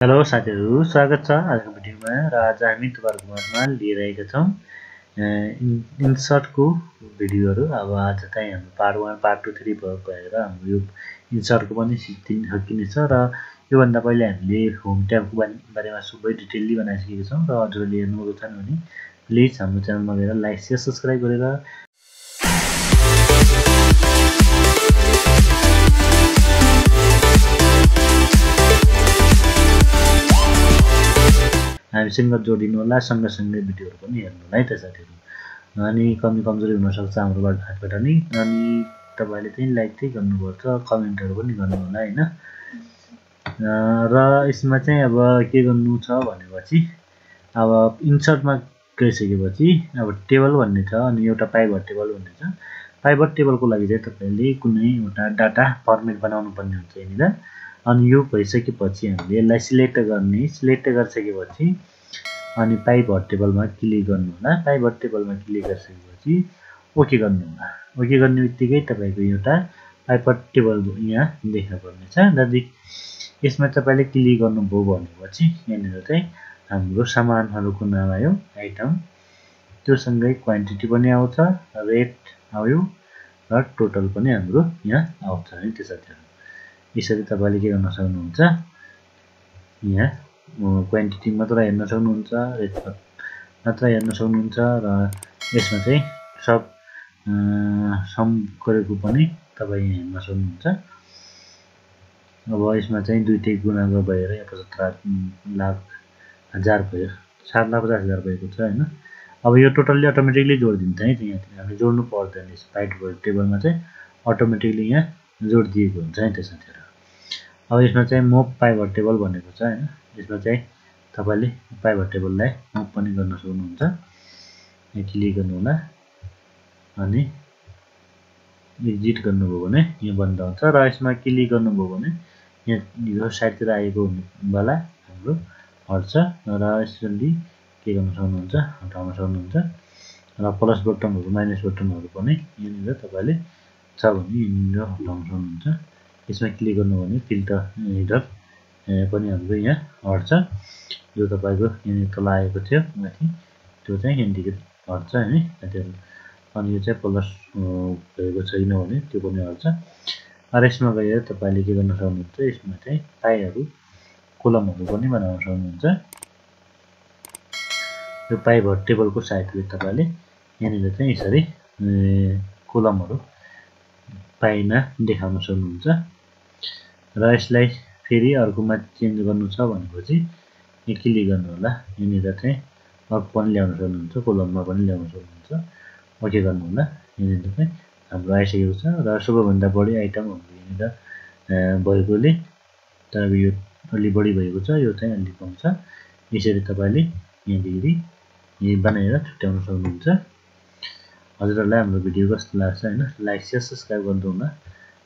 Hello साथीहरु, स्वागत छ आजको भिडियोमा र आज हामी तपाईहरुको माझमा लिइरहेका छौं इन्सर्टको भिडियोहरु। अब आज चाहिँ हाम्रो पार्ट 1 पार्ट 2 3 भएर हाम्रो यो इन्सर्टको पनि सकिनेछ र यो भन्दा पहिले हामीले होम ट्याबको बारेमा सबै डिटेलली बनाइसकेका छौं र हजुरले हेर्नुभएको छैन भने प्लिज हाम्रो च्यानलमा गएर लाइक शेयर सब्स्क्राइब गरेर हामीसँग जोडिनु होला, सँगसँगै भिडियोहरु पनि हेर्नु होला है त साथीहरु। अनि कमी कमजोरी हुन सक्छ हाम्रोबाट हातबाट नि, अनि तपाईले चाहिँ लाइक चाहिँ गर्नुपर्छ, कमेन्टहरु पनि गर्नु होला हैन। र यसमा चाहिँ अब के गर्नु छ भनेपछि अब इन्सर्टमा गइसकेपछि अब टेबल भन्ने छ अनि एउटा पाइभट टेबल भन्ने छ। पाइभट टेबलको लागि चाहिँ तपाईले कुनै एउटा डाटा फर्मेट बनाउनु पर्ने हुन्छ यहाँनिर। अनि यो भइसकेपछि हामीले यसलाई सिलेक्ट गरिसकेपछि अनि पाइभट टेबलमा क्लिक गर्नु होला। पाइभट टेबलमा क्लिक गरिसकेपछि ओके गर्नु होला। ओके गर्ने बित्तिकै तपाईको एउटा पाइभट टेबल यहाँ देखा पर्नेछ। यदि यसमा तपाईले क्लिक गर्नुभयो भनेपछि यहाँनिर चाहिँ हाम्रो सामानहरुको नाम आयो, आइटम, त्यो सँगै क्वान्टिटी पनि आउँछ, रेट आयो र टोटल पनि हाम्रो यहाँ आउँछ है त साथीहरु। यसरी तपाईले के गर्न सक्नुहुन्छ, यहाँ क्वान्टिटी मात्र हेर्न सक्नुहुन्छ, रेट मात्र हेर्न सक्नुहुन्छ र यसमा चाहिँ सब सम गरेको पनि तपाई हेर्न सक्नुहुन्छ। अब यसमा चाहिँ दुईटै गुणा भएर यहाँ 75 लाख हजार भयो, 7,50,000 भएको छ हैन। अब यो टोटली अटोमेटिकली जोडिदिन्छ है, यहाँ हामीले जोड्नु पर्दैन। यस पाइभट टेबलमा चाहिँ अटोमेटिकली यहाँ जोडिदिएको हुन्छ है त साथीहरु। अब यसमा चाहिँ मोभ पाइभट टेबल भनेको छ हैन। यसमा चाहिँ तपाईले पाइभट टेबललाई मोभ पनि गर्न सक्नुहुन्छ। यहाँ क्लिक गर्नु होला अनि एक्जिट गर्नुभयो भने यो बन्द हुन्छ र यसमा क्लिक गर्नुभयो भने यहाँ यो साइडतिर आएको वाला हाम्रो हट्छ र यसरी के गर्न सक्नुहुन्छ, हटाउन सक्नुहुन्छ। र प्लस बटनहरु माइनस बटनहरु पनि यहाँनिर तपाईले छ भने यहाँनिर हटाउन सक्नुहुन्छ। यसमा क्लिक गर्नु भने फिल्टर हेडर पनि हाम्रो यहाँ हट्छ। जो तपाईको यहाँ तल आएको थियो माथि त्यो चाहिँ यहाँदेखि हट्छ हैन साथीहरु। अनि यो चाहिँ प्लस भएको छैन भने त्यो पनि हट्छ। र यसमा गएर तपाईले के गर्न सक्नुहुन्छ, यसमा चाहिँ पाइहरु कोलमहरु पनि बनाउन सक्नुहुन्छ। यो पाइभट टेबलको सहायताले तपाईले यहाँनिर चाहिँ यसरी कोलमहरु पाइमा देखाउन सक्नुहुन्छ। र यसलाई फेरि अर्कोमा चेन्ज गर्नु छ भनेपछि यहाँ क्लिक गर्नु होला। यहाँनिर चाहिँ अर्को पनि ल्याउन सक्नुहुन्छ, कोलममा पनि ल्याउन सक्नुहुन्छ। ओके गर्नु होला। यहाँनिर चाहिँ हाम्रो आइसकेको छ र सबैभन्दा बढी आइटमहरु यहाँनिर भएकोले तपाईको यो अलि बढी भएको छ, यो चाहिँ अलि कम छ। यसरी तपाईले यहाँदेखि बनाएर छुट्याउन सक्नुहुन्छ। हजुरहरुलाई हाम्रो भिडियो कस्तो लाग्छ हैन, लाइक शेयर सब्स्क्राइब गर्नु होला।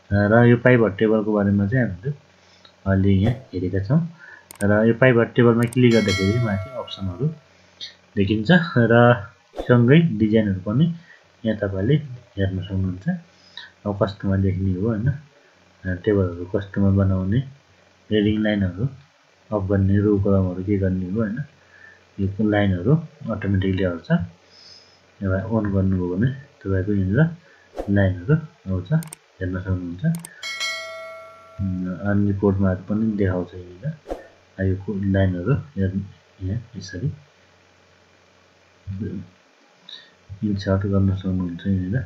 र यो पाइभट टेबलको बारेमा चाहिँ हामीले अहिले यहाँ हेरेका छौं। र यो पाइभट टेबलमा क्लिक गर्दाखेरि माथि अप्सनहरु देखिन्छ र सँगै डिजाइनहरु पनि यहाँ तपाईले हेर्न सक्नुहुन्छ। अब कस्तोमा लेख्ने हो हैन, टेबलहरु कस्तोमा बनाउने, हेडिङ लाइनहरु अफ गर्ने, रो कलमहरु के गर्ने हो हैन। यो लाइनहरु अटोमेटिकली हट्छ। यसलाई अन गर्नुभयो भने तपाईको यहाँनिर लाइनहरु आउँछ, हेर्न सक्नुहुन्छ। अनि कोडमा पनि देखाउँछ यहाँनिर। यो लाइनहरु यहाँ यसरी इन्सर्ट गर्न सक्नुहुन्छ यहाँनिर।